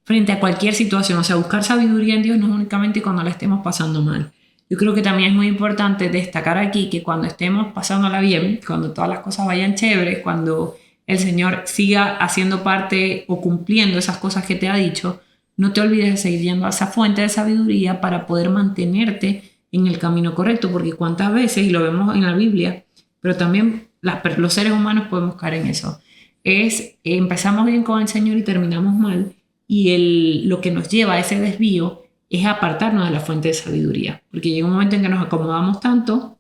frente a cualquier situación. O sea, buscar sabiduría en Dios no es únicamente cuando la estemos pasando mal. Yo creo que también es muy importante destacar aquí que cuando estemos pasándola bien, cuando todas las cosas vayan chéveres, cuando el Señor siga haciendo parte o cumpliendo esas cosas que te ha dicho, no te olvides de seguir yendo a esa fuente de sabiduría para poder mantenerte en el camino correcto, porque cuántas veces, y lo vemos en la Biblia, pero también los seres humanos podemos caer en eso, empezamos bien con el Señor y terminamos mal, y lo que nos lleva a ese desvío es apartarnos de la fuente de sabiduría, porque llega un momento en que nos acomodamos tanto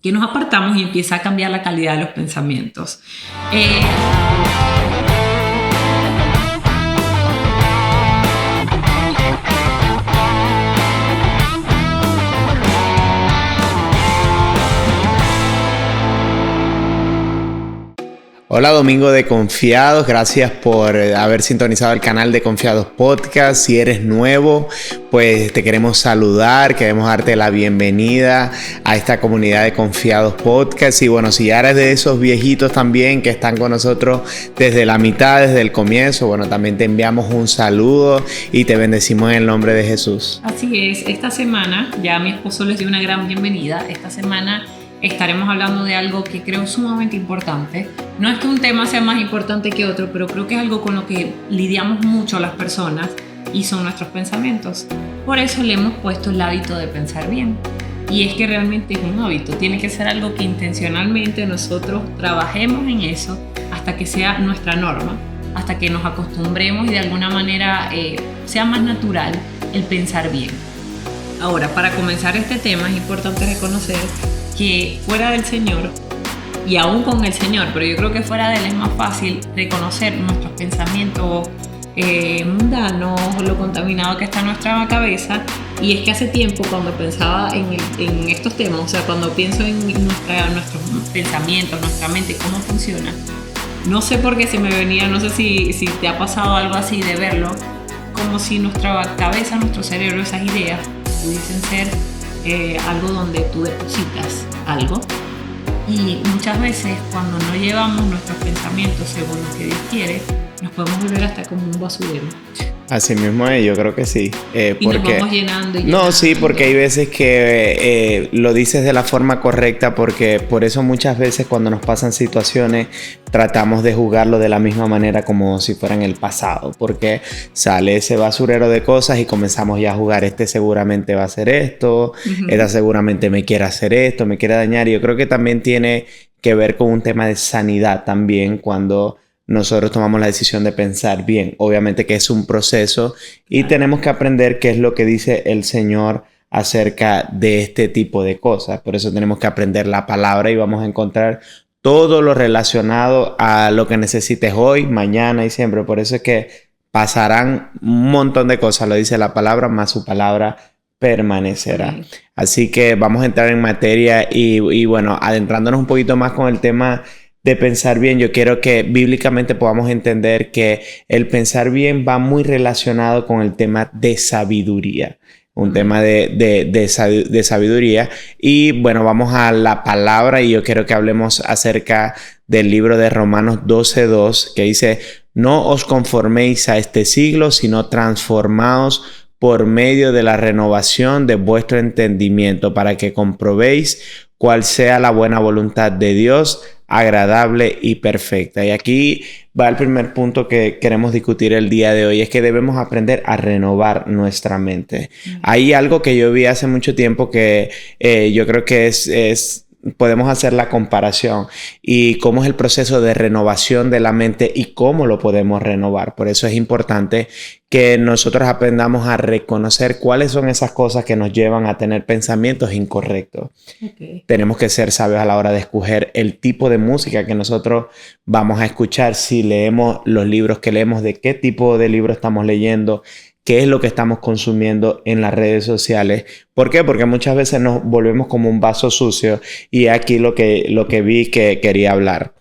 que nos apartamos y empieza a cambiar la calidad de los pensamientos. Hola Domingo de Confiados, gracias por haber sintonizado el canal de Confiados Podcast. Si eres nuevo, pues te queremos saludar, queremos darte la bienvenida a esta comunidad de Confiados Podcast. Y bueno, si ya eres de esos viejitos también que están con nosotros desde la mitad, desde el comienzo, bueno, también te enviamos un saludo y te bendecimos en el nombre de Jesús. Así es, esta semana, ya mi esposo les dio una gran bienvenida. Esta semana estaremos hablando de algo que creo sumamente importante. No es que un tema sea más importante que otro, pero creo que es algo con lo que lidiamos mucho las personas y son nuestros pensamientos. Por eso le hemos puesto el hábito de pensar bien. Y es que realmente es un hábito, tiene que ser algo que intencionalmente nosotros trabajemos en eso hasta que sea nuestra norma, hasta que nos acostumbremos y de alguna manera sea más natural el pensar bien. Ahora, para comenzar este tema es importante reconocer que fuera del Señor, y aún con el Señor, pero yo creo que fuera de Él es más fácil reconocer nuestros pensamientos mundanos, lo contaminado que está nuestra cabeza. Y es que hace tiempo, cuando pensaba en estos temas, o sea, cuando pienso en nuestros pensamientos, nuestra mente, cómo funciona, no sé por qué se me venía, no sé si te ha pasado algo así de verlo, como si nuestra cabeza, nuestro cerebro, esas ideas pudiesen ser algo donde tú depositas algo, y muchas veces cuando no llevamos nuestros pensamientos según lo que Dios quiere, nos podemos volver hasta como un basurero. Así mismo es, yo creo que sí. Y nos vamos llenando. No, sí, porque hay veces que lo dices de la forma correcta, porque por eso muchas veces cuando nos pasan situaciones tratamos de juzgarlo de la misma manera como si fueran el pasado, porque sale ese basurero de cosas y comenzamos ya a jugar. Este seguramente va a hacer esto, esta seguramente me quiere hacer esto, me quiere dañar. Y yo creo que también tiene que ver con un tema de sanidad también cuando nosotros tomamos la decisión de pensar bien. Obviamente que es un proceso y tenemos que aprender qué es lo que dice el Señor acerca de este tipo de cosas. Por eso tenemos que aprender la palabra y vamos a encontrar todo lo relacionado a lo que necesites hoy, mañana y siempre. Por eso es que pasarán un montón de cosas, lo dice la palabra, más su palabra permanecerá. Así que vamos a entrar en materia y bueno, adentrándonos un poquito más con el tema de pensar bien, yo quiero que bíblicamente podamos entender que el pensar bien va muy relacionado con el tema de sabiduría. Un tema de sabiduría. Y bueno, vamos a la palabra y yo quiero que hablemos acerca del libro de Romanos 12:2, que dice: no os conforméis a este siglo, sino transformaos por medio de la renovación de vuestro entendimiento, para que comprobéis cuál sea la buena voluntad de Dios, agradable y perfecta. Y aquí va el primer punto que queremos discutir el día de hoy, es que debemos aprender a renovar nuestra mente. Hay algo que yo vi hace mucho tiempo que yo creo que podemos hacer la comparación y cómo es el proceso de renovación de la mente y cómo lo podemos renovar. Por eso es importante que nosotros aprendamos a reconocer cuáles son esas cosas que nos llevan a tener pensamientos incorrectos. Tenemos que ser sabios a la hora de escoger el tipo de música que nosotros vamos a escuchar, si leemos los libros que leemos, de qué tipo de libro estamos leyendo, qué es lo que estamos consumiendo en las redes sociales. ¿Por qué? Porque muchas veces nos volvemos como un vaso sucio, y aquí lo que vi que quería hablar.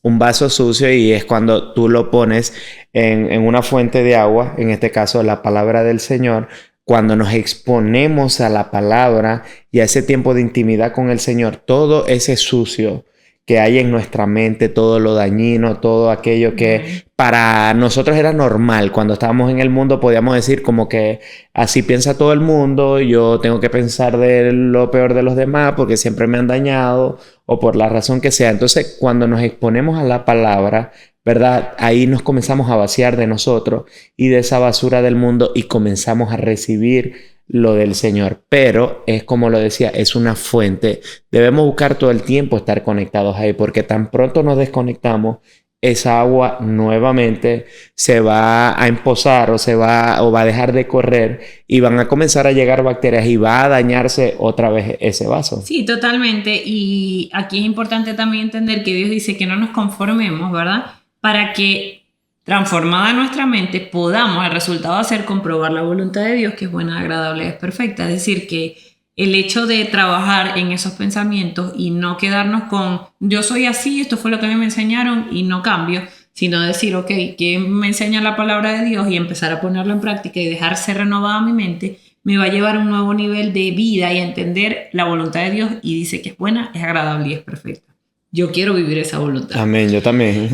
Un vaso sucio, y es cuando tú lo pones en una fuente de agua, en este caso la palabra del Señor. Cuando nos exponemos a la palabra y a ese tiempo de intimidad con el Señor, todo ese sucio que hay en nuestra mente, todo lo dañino, todo aquello que para nosotros era normal. Cuando estábamos en el mundo podíamos decir como que así piensa todo el mundo, yo tengo que pensar de lo peor de los demás porque siempre me han dañado o por la razón que sea. Entonces, cuando nos exponemos a la palabra, ¿verdad? Ahí nos comenzamos a vaciar de nosotros y de esa basura del mundo y comenzamos a recibir lo del Señor. Pero es como lo decía, es una fuente. Debemos buscar todo el tiempo estar conectados ahí, porque tan pronto nos desconectamos, esa agua nuevamente se va a empozar o va a dejar de correr y van a comenzar a llegar bacterias y va a dañarse otra vez ese vaso. Sí, totalmente. Y aquí es importante también entender que Dios dice que no nos conformemos, ¿verdad? Para que transformada nuestra mente podamos, el resultado va a ser comprobar la voluntad de Dios, que es buena, agradable y es perfecta. Es decir, que el hecho de trabajar en esos pensamientos y no quedarnos con yo soy así, esto fue lo que a mí me enseñaron y no cambio, sino decir, ok, ¿qué me enseña la palabra de Dios? Y empezar a ponerlo en práctica y dejarse renovada mi mente, me va a llevar a un nuevo nivel de vida y a entender la voluntad de Dios, y dice que es buena, es agradable y es perfecta. Yo quiero vivir esa voluntad. Amén, yo también.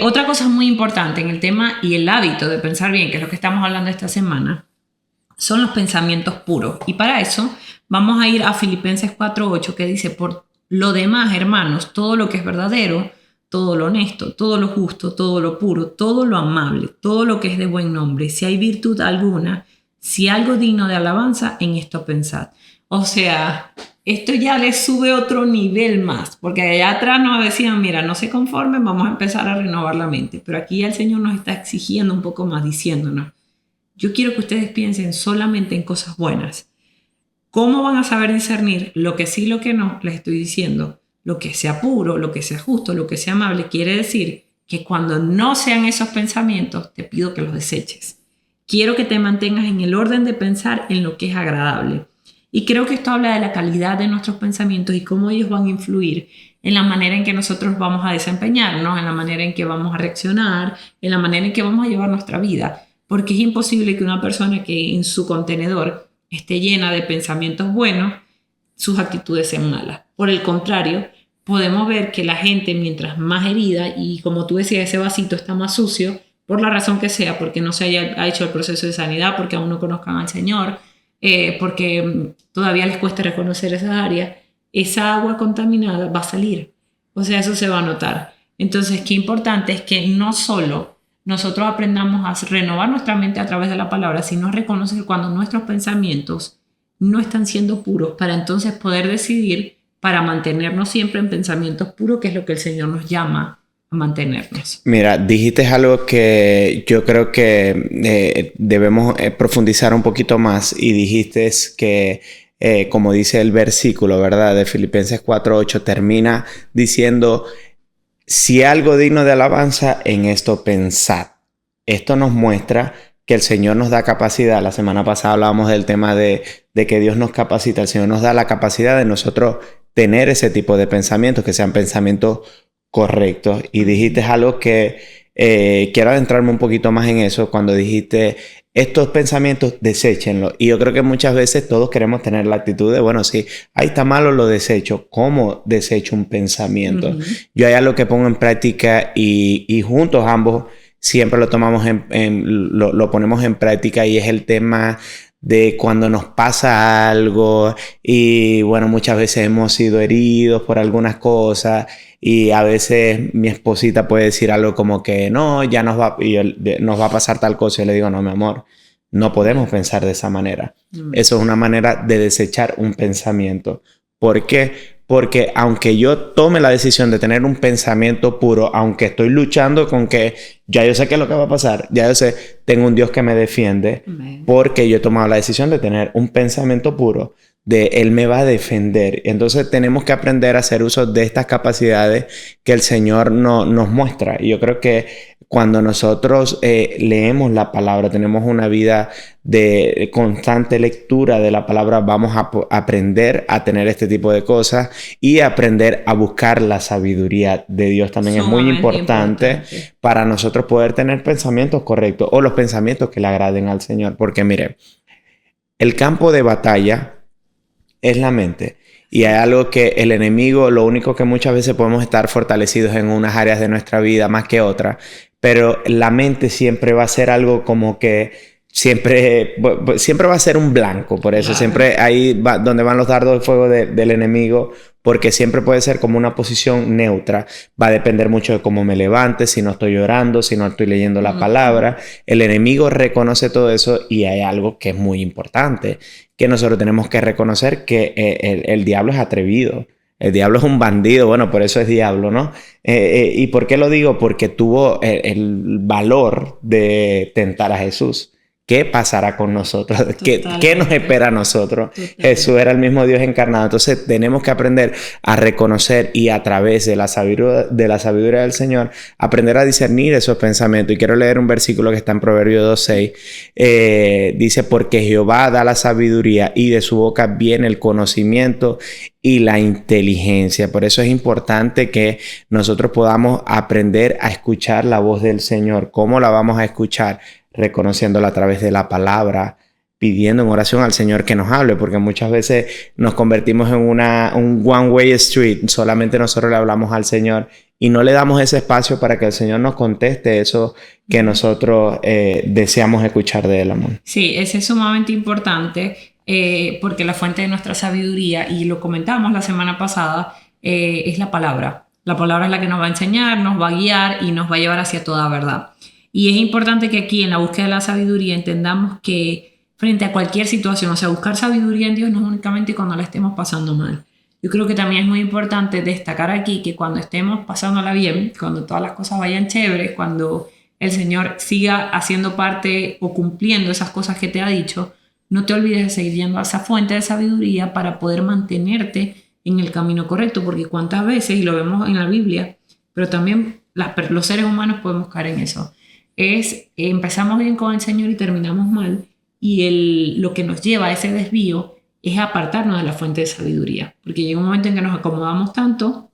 Otra cosa muy importante en el tema y el hábito de pensar bien, que es lo que estamos hablando esta semana, son los pensamientos puros. Y para eso vamos a ir a Filipenses 4:8, que dice: por lo demás, hermanos, todo lo que es verdadero, todo lo honesto, todo lo justo, todo lo puro, todo lo amable, todo lo que es de buen nombre, si hay virtud alguna, si algo digno de alabanza, en esto pensad. O sea, esto ya le sube otro nivel más, porque allá atrás nos decían, mira, no se conformen, vamos a empezar a renovar la mente. Pero aquí ya el Señor nos está exigiendo un poco más, diciéndonos, yo quiero que ustedes piensen solamente en cosas buenas. ¿Cómo van a saber discernir lo que sí y lo que no? Les estoy diciendo, lo que sea puro, lo que sea justo, lo que sea amable, quiere decir que cuando no sean esos pensamientos, te pido que los deseches. Quiero que te mantengas en el orden de pensar en lo que es agradable. Y creo que esto habla de la calidad de nuestros pensamientos y cómo ellos van a influir en la manera en que nosotros vamos a desempeñarnos, en la manera en que vamos a reaccionar, en la manera en que vamos a llevar nuestra vida. Porque es imposible que una persona que en su contenedor esté llena de pensamientos buenos, sus actitudes sean malas. Por el contrario, podemos ver que la gente, mientras más herida, y como tú decías, ese vasito está más sucio, por la razón que sea, porque no se haya hecho el proceso de sanidad, porque aún no conozcan al Señor, porque todavía les cuesta reconocer esas áreas, esa agua contaminada va a salir. O sea, eso se va a notar. Entonces, qué importante es que no solo nosotros aprendamos a renovar nuestra mente a través de la palabra, sino a reconocer cuando nuestros pensamientos no están siendo puros, para entonces poder decidir para mantenernos siempre en pensamientos puros, que es lo que el Señor nos llama a mantenernos. Mira, dijiste algo que yo creo que debemos profundizar un poquito más, y dijiste que, como dice el versículo, ¿verdad? De Filipenses 4:8, termina diciendo, si algo digno de alabanza, en esto pensad. Esto nos muestra que el Señor nos da capacidad. La semana pasada hablábamos del tema de que Dios nos capacita. El Señor nos da la capacidad de nosotros tener ese tipo de pensamientos, que sean pensamientos correctos. Y dijiste algo que quiero adentrarme un poquito más en eso, cuando dijiste estos pensamientos, deséchenlos. Y yo creo que muchas veces todos queremos tener la actitud de, bueno, sí, ahí está malo, lo desecho. ¿Cómo desecho un pensamiento? Yo hay algo que pongo en práctica y juntos ambos siempre lo tomamos lo ponemos en práctica, y es el tema de cuando nos pasa algo y bueno, muchas veces hemos sido heridos por algunas cosas, y a veces mi esposita puede decir algo como que no, ya nos va a pasar tal cosa, y le digo, no, mi amor, no podemos pensar de esa manera. Eso es una manera de desechar un pensamiento. ¿Por qué? Porque aunque yo tome la decisión de tener un pensamiento puro, aunque estoy luchando con que ya yo sé qué es lo que va a pasar, ya yo sé, tengo un Dios que me defiende, porque yo he tomado la decisión de tener un pensamiento puro, de Él me va a defender. Entonces tenemos que aprender a hacer uso de estas capacidades que el Señor nos muestra. Y yo creo que cuando nosotros leemos la palabra, tenemos una vida de constante lectura de la palabra, vamos a aprender a tener este tipo de cosas y aprender a buscar la sabiduría de Dios. También es muy importante para nosotros poder tener pensamientos correctos, o los pensamientos que le agraden al Señor. Porque mire, el campo de batalla es la mente. Y hay algo que el enemigo, lo único que muchas veces podemos estar fortalecidos en unas áreas de nuestra vida más que otras, pero la mente siempre va a ser algo como que siempre va a ser un blanco. Por eso siempre ahí va donde van los dardos de fuego del enemigo, porque siempre puede ser como una posición neutra. Va a depender mucho de cómo me levante, si no estoy llorando, si no estoy leyendo la palabra. El enemigo reconoce todo eso, y hay algo que es muy importante, que nosotros tenemos que reconocer, que el diablo es atrevido. El diablo es un bandido. Bueno, por eso es diablo, ¿no? ¿Y por qué lo digo? Porque tuvo el valor de tentar a Jesús. ¿Qué pasará con nosotros? ¿Qué nos espera a nosotros? Totalmente. Jesús era el mismo Dios encarnado. Entonces tenemos que aprender a reconocer, y a través de la sabiduría del Señor, aprender a discernir esos pensamientos. Y quiero leer un versículo que está en Proverbios 2:6. Dice: porque Jehová da la sabiduría, y de su boca viene el conocimiento y la inteligencia. Por eso es importante que nosotros podamos aprender a escuchar la voz del Señor. ¿Cómo la vamos a escuchar? Reconociéndola a través de la palabra, pidiendo en oración al Señor que nos hable, porque muchas veces nos convertimos en un one-way street. Solamente nosotros le hablamos al Señor y no le damos ese espacio para que el Señor nos conteste eso que nosotros deseamos escuchar de Él, amor. Sí, ese es sumamente importante, porque la fuente de nuestra sabiduría, y lo comentamos la semana pasada, es la palabra. La palabra es la que nos va a enseñar, nos va a guiar y nos va a llevar hacia toda verdad. Y es importante que aquí, en la búsqueda de la sabiduría, entendamos que frente a cualquier situación, o sea, buscar sabiduría en Dios no es únicamente cuando la estemos pasando mal. Yo creo que también es muy importante destacar aquí que cuando estemos pasándola bien, cuando todas las cosas vayan chéveres, cuando el Señor siga haciendo parte o cumpliendo esas cosas que te ha dicho, no te olvides de seguir yendo a esa fuente de sabiduría para poder mantenerte en el camino correcto, porque cuántas veces, y lo vemos en la Biblia, pero también los seres humanos podemos caer en eso. Empezamos bien con el Señor y terminamos mal, y lo que nos lleva a ese desvío es apartarnos de la fuente de sabiduría, porque llega un momento en que nos acomodamos tanto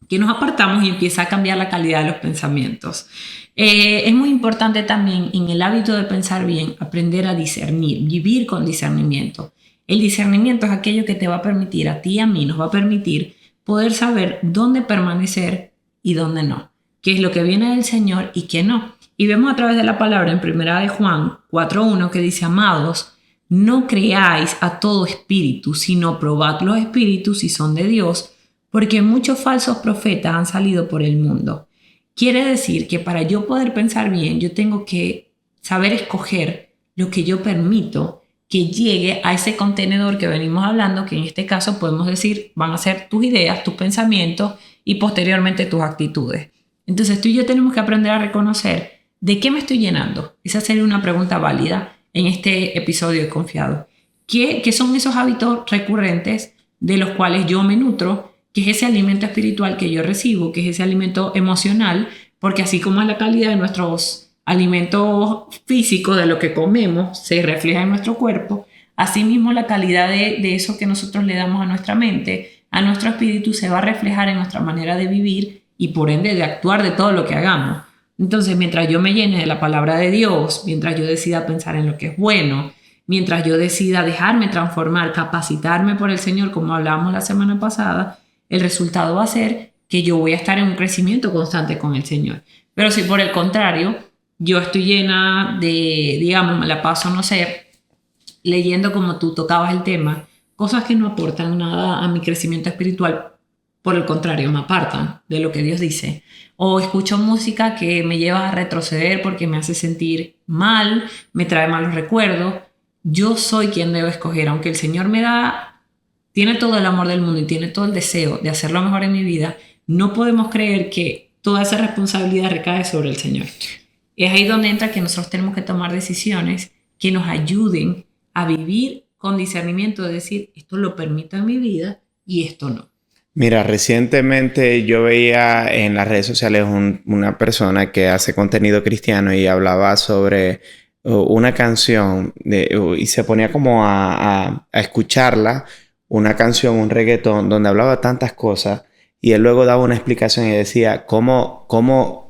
que nos apartamos y empieza a cambiar la calidad de los pensamientos. Es muy importante también, en el hábito de pensar bien, aprender a discernir, vivir con discernimiento. El discernimiento es aquello que te va a permitir, a ti y a mí, nos va a permitir poder saber dónde permanecer y dónde no, qué es lo que viene del Señor y qué no. Y vemos a través de la palabra en 1 de Juan 4:1 que dice: amados, no creáis a todo espíritu, sino probad los espíritus si son de Dios, porque muchos falsos profetas han salido por el mundo. Quiere decir que para yo poder pensar bien, yo tengo que saber escoger lo que yo permito que llegue a ese contenedor que venimos hablando, que en este caso podemos decir van a ser tus ideas, tus pensamientos y posteriormente tus actitudes. Entonces tú y yo tenemos que aprender a reconocer ¿de qué me estoy llenando? Esa sería una pregunta válida en este episodio de Confiado. ¿Qué son esos hábitos recurrentes de los cuales yo me nutro? ¿Qué es ese alimento espiritual que yo recibo? ¿Qué es ese alimento emocional? Porque así como es la calidad de nuestros alimentos físicos, de lo que comemos, se refleja en nuestro cuerpo, asimismo la calidad de eso que nosotros le damos a nuestra mente, a nuestro espíritu, se va a reflejar en nuestra manera de vivir y por ende de actuar de todo lo que hagamos. Entonces, mientras yo me llene de la palabra de Dios, mientras yo decida pensar en lo que es bueno, mientras yo decida dejarme transformar, capacitarme por el Señor, como hablábamos la semana pasada, el resultado va a ser que yo voy a estar en un crecimiento constante con el Señor. Pero si por el contrario, yo estoy llena de, digamos, me la paso, no sé, leyendo, como tú tocabas el tema, cosas que no aportan nada a mi crecimiento espiritual, por el contrario, me apartan de lo que Dios dice. O escucho música que me lleva a retroceder porque me hace sentir mal, me trae malos recuerdos. Yo soy quien debo escoger, aunque el Señor tiene todo el amor del mundo y tiene todo el deseo de hacer lo mejor en mi vida, no podemos creer que toda esa responsabilidad recae sobre el Señor. Es ahí donde entra que nosotros tenemos que tomar decisiones que nos ayuden a vivir con discernimiento, de decir, esto lo permito en mi vida y esto no. Mira, recientemente yo veía en las redes sociales una persona que hace contenido cristiano y hablaba sobre una canción y se ponía como a escucharla, una canción, un reggaetón, donde hablaba tantas cosas, y él luego daba una explicación y decía cómo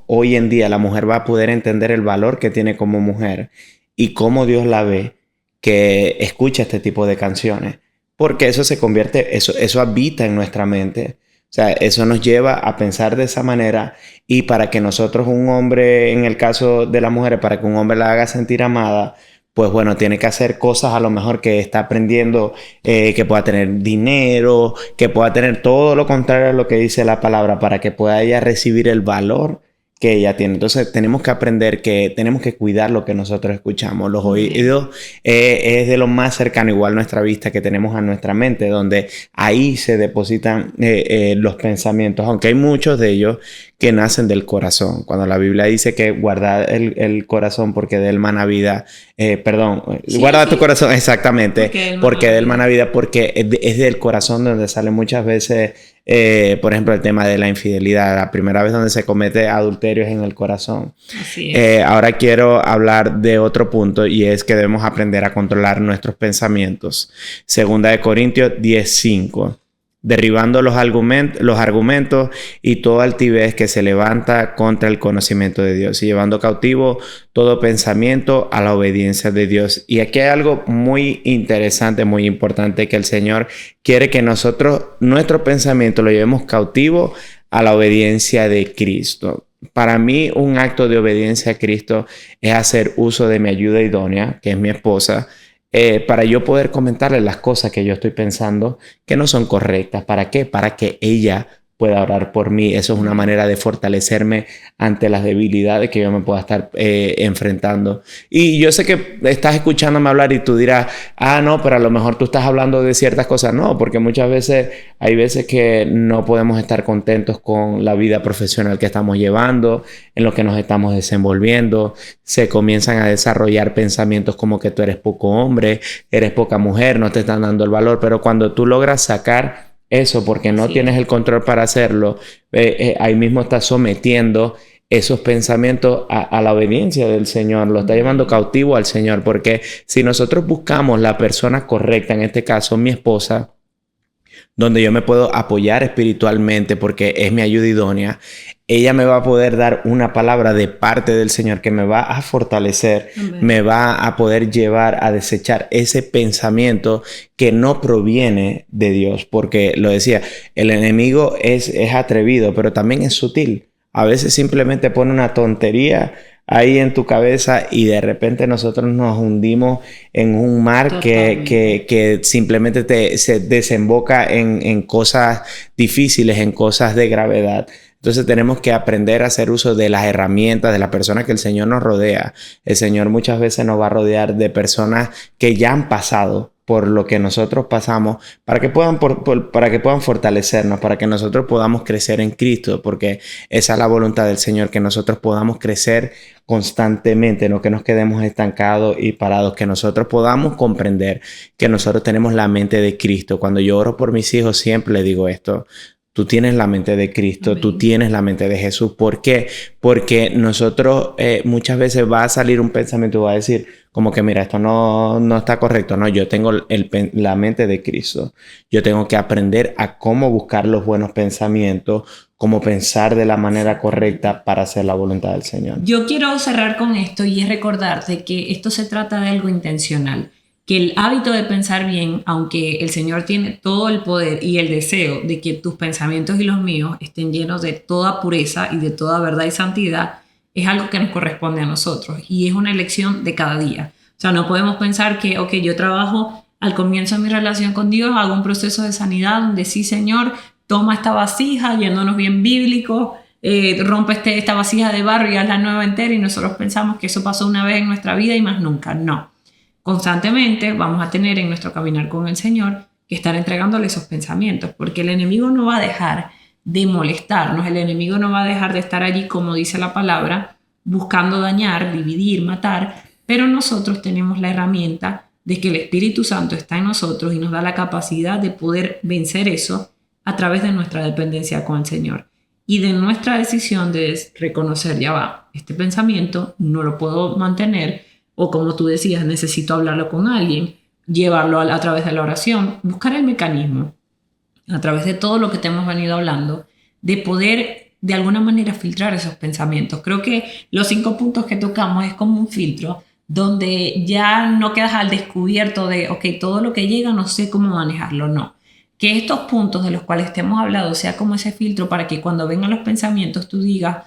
hoy en día la mujer va a poder entender el valor que tiene como mujer y cómo Dios la ve, que escucha este tipo de canciones. porque eso se convierte, eso habita en nuestra mente. O sea, eso nos lleva a pensar de esa manera, y para que nosotros, un hombre, en el caso de las mujeres, para que un hombre la haga sentir amada, pues bueno, tiene que hacer cosas a lo mejor que está aprendiendo, que pueda tener dinero, que pueda tener todo lo contrario a lo que dice la palabra, para que pueda ella recibir el valor que ella tiene. Entonces tenemos que aprender que tenemos que cuidar lo que nosotros escuchamos. Los oídos es de lo más cercano, igual nuestra vista, que tenemos a nuestra mente, donde ahí se depositan los pensamientos, aunque hay muchos de ellos que nacen del corazón. Cuando la Biblia dice que guarda el corazón porque de él mana vida, guarda tu corazón, exactamente, porque de él mana vida, porque es del corazón donde sale muchas veces, por ejemplo, el tema de la infidelidad. La primera vez donde se comete adulterio es en el corazón. Así es. Ahora quiero hablar de otro punto, y es que debemos aprender a controlar nuestros pensamientos. Segunda de Corintios 10:5. Derribando los argumentos y toda altivez que se levanta contra el conocimiento de Dios, y llevando cautivo todo pensamiento a la obediencia de Dios. Y aquí hay algo muy interesante, muy importante, que el Señor quiere que nosotros, nuestro pensamiento, lo llevemos cautivo a la obediencia de Cristo. Para mí, un acto de obediencia a Cristo es hacer uso de mi ayuda idónea, que es mi esposa, para yo poder comentarle las cosas que yo estoy pensando que no son correctas. ¿Para qué? Para que ella pueda orar por mí. Eso es una manera de fortalecerme ante las debilidades que yo me pueda estar enfrentando. Y yo sé que estás escuchándome hablar y tú dirás, no, pero a lo mejor tú estás hablando de ciertas cosas. No, porque muchas veces hay veces que no podemos estar contentos con la vida profesional que estamos llevando, en lo que nos estamos desenvolviendo. Se comienzan a desarrollar pensamientos como que tú eres poco hombre, eres poca mujer, no te están dando el valor. Pero cuando tú logras sacar eso, porque no tienes el control para hacerlo, ahí mismo estás sometiendo esos pensamientos a la obediencia del Señor, lo está llevando cautivo al Señor. Porque si nosotros buscamos la persona correcta, en este caso mi esposa, donde yo me puedo apoyar espiritualmente porque es mi ayuda idónea, ella me va a poder dar una palabra de parte del Señor que me va a fortalecer, me va a poder llevar a desechar ese pensamiento que no proviene de Dios. Porque lo decía, el enemigo es atrevido, pero también es sutil. A veces simplemente pone una tontería ahí en tu cabeza y de repente nosotros nos hundimos en un mar que simplemente se desemboca en cosas difíciles, en cosas de gravedad. Entonces tenemos que aprender a hacer uso de las herramientas, de las personas que el Señor nos rodea. El Señor muchas veces nos va a rodear de personas que ya han pasado por lo que nosotros pasamos, para que puedan fortalecernos, para que nosotros podamos crecer en Cristo, porque esa es la voluntad del Señor, que nosotros podamos crecer constantemente, no que nos quedemos estancados y parados, que nosotros podamos comprender que nosotros tenemos la mente de Cristo. Cuando yo oro por mis hijos, siempre les digo esto: tú tienes la mente de Cristo, tú tienes la mente de Jesús. ¿Por qué? Porque nosotros muchas veces va a salir un pensamiento y va a decir como que mira, esto no está correcto. No, yo tengo la mente de Cristo. Yo tengo que aprender a cómo buscar los buenos pensamientos, cómo pensar de la manera correcta para hacer la voluntad del Señor. Yo quiero cerrar con esto, y es recordarte que esto se trata de algo intencional. Que el hábito de pensar bien, aunque el Señor tiene todo el poder y el deseo de que tus pensamientos y los míos estén llenos de toda pureza y de toda verdad y santidad, es algo que nos corresponde a nosotros y es una elección de cada día. O sea, no podemos pensar que, yo trabajo al comienzo de mi relación con Dios, hago un proceso de sanidad donde sí, Señor, toma esta vasija, yéndonos bien bíblicos, rompe esta vasija de barro y hazla nueva entera, y nosotros pensamos que eso pasó una vez en nuestra vida y más nunca. No. Constantemente vamos a tener en nuestro caminar con el Señor que estar entregándole esos pensamientos, porque el enemigo no va a dejar de molestarnos, el enemigo no va a dejar de estar allí, como dice la palabra, buscando dañar, dividir, matar, pero nosotros tenemos la herramienta de que el Espíritu Santo está en nosotros y nos da la capacidad de poder vencer eso a través de nuestra dependencia con el Señor y de nuestra decisión de reconocer, ya va, este pensamiento no lo puedo mantener. O como tú decías, necesito hablarlo con alguien, llevarlo a través de la oración, buscar el mecanismo, a través de todo lo que te hemos venido hablando, de poder de alguna manera filtrar esos pensamientos. Creo que los 5 puntos que tocamos es como un filtro donde ya no quedas al descubierto de, ok, todo lo que llega no sé cómo manejarlo, no. Que estos puntos de los cuales te hemos hablado sea como ese filtro para que cuando vengan los pensamientos tú digas,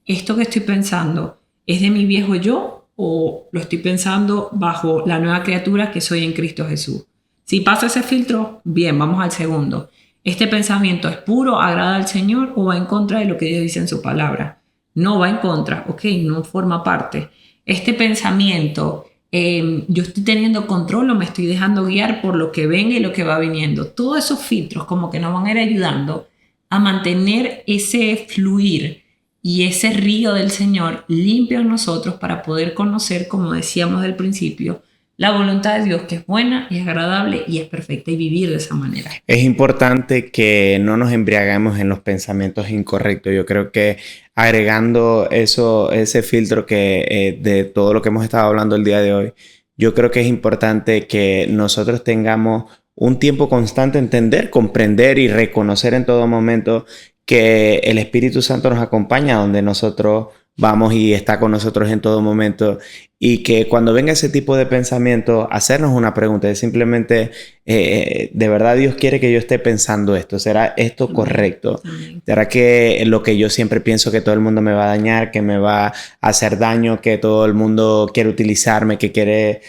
esto que estoy pensando es de mi viejo yo o lo estoy pensando bajo la nueva criatura que soy en Cristo Jesús. Si pasa ese filtro, bien, vamos al segundo. ¿Este pensamiento es puro, agrada al Señor o va en contra de lo que Dios dice en su palabra? No va en contra, ok, no forma parte. Este pensamiento, yo estoy teniendo control o me estoy dejando guiar por lo que venga y lo que va viniendo. Todos esos filtros como que nos van a ir ayudando a mantener ese fluir y ese río del Señor limpio en nosotros para poder conocer, como decíamos del principio, la voluntad de Dios, que es buena y es agradable y es perfecta, y vivir de esa manera. Es importante que no nos embriaguemos en los pensamientos incorrectos. Yo creo que agregando ese filtro de todo lo que hemos estado hablando el día de hoy, yo creo que es importante que nosotros tengamos un tiempo constante, entender, comprender y reconocer en todo momento que el Espíritu Santo nos acompaña donde nosotros vamos y está con nosotros en todo momento, y que cuando venga ese tipo de pensamiento, hacernos una pregunta, es simplemente, ¿de verdad Dios quiere que yo esté pensando esto? ¿Será esto correcto? ¿Será que lo que yo siempre pienso, que todo el mundo me va a dañar, que me va a hacer daño, que todo el mundo quiere utilizarme, que quiere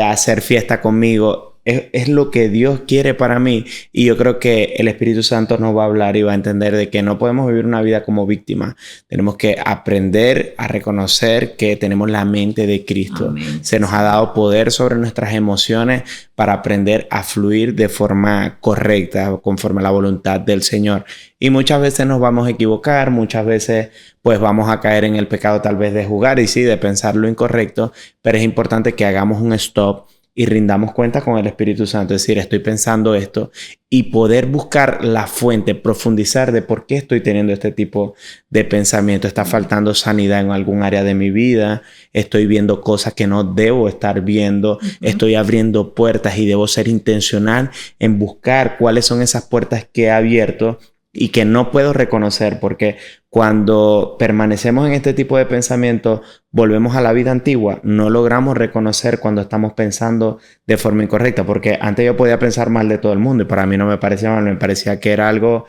hacer fiesta conmigo? Es lo que Dios quiere para mí, y yo creo que el Espíritu Santo nos va a hablar y va a entender de que no podemos vivir una vida como víctima. Tenemos que aprender a reconocer que tenemos la mente de Cristo. Amén. Se nos ha dado poder sobre nuestras emociones para aprender a fluir de forma correcta, conforme a la voluntad del Señor. Y muchas veces nos vamos a equivocar, muchas veces pues vamos a caer en el pecado tal vez de jugar y sí, de pensar lo incorrecto, pero es importante que hagamos un stop y rindamos cuenta con el Espíritu Santo, es decir, estoy pensando esto, y poder buscar la fuente, profundizar de por qué estoy teniendo este tipo de pensamiento. Está faltando sanidad en algún área de mi vida, estoy viendo cosas que no debo estar viendo, estoy abriendo puertas y debo ser intencional en buscar cuáles son esas puertas que he abierto y que no puedo reconocer, porque cuando permanecemos en este tipo de pensamiento, volvemos a la vida antigua, no logramos reconocer cuando estamos pensando de forma incorrecta, porque antes yo podía pensar mal de todo el mundo y para mí no me parecía mal, me parecía que era algo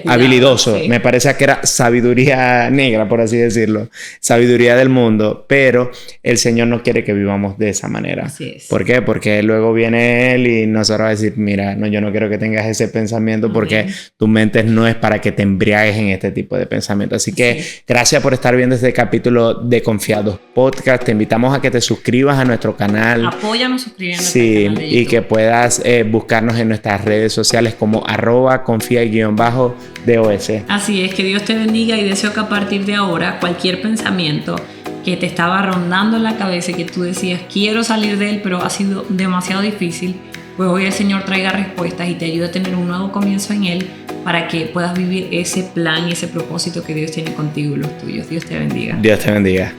habilidoso, sí. Me parecía que era sabiduría negra, por así decirlo, sabiduría del mundo, pero el Señor no quiere que vivamos de esa manera. Así es. ¿Por qué? Porque luego viene Él y nosotros va a decir, mira, no, yo no quiero que tengas ese pensamiento porque tu mente no es para que te embriagues en este tipo de pensamiento. Así que gracias por estar viendo este capítulo de Confiados Podcast. Te invitamos a que te suscribas a nuestro canal. Apóyanos suscribiéndote. Sí, al canal de YouTube. Y que puedas buscarnos en nuestras redes sociales como @confia_dos. Así es, que Dios te bendiga, y deseo que a partir de ahora cualquier pensamiento que te estaba rondando en la cabeza y que tú decías quiero salir de él pero ha sido demasiado difícil, pues hoy el Señor traiga respuestas y te ayude a tener un nuevo comienzo en Él para que puedas vivir ese plan y ese propósito que Dios tiene contigo y los tuyos. Dios te bendiga. Dios te bendiga.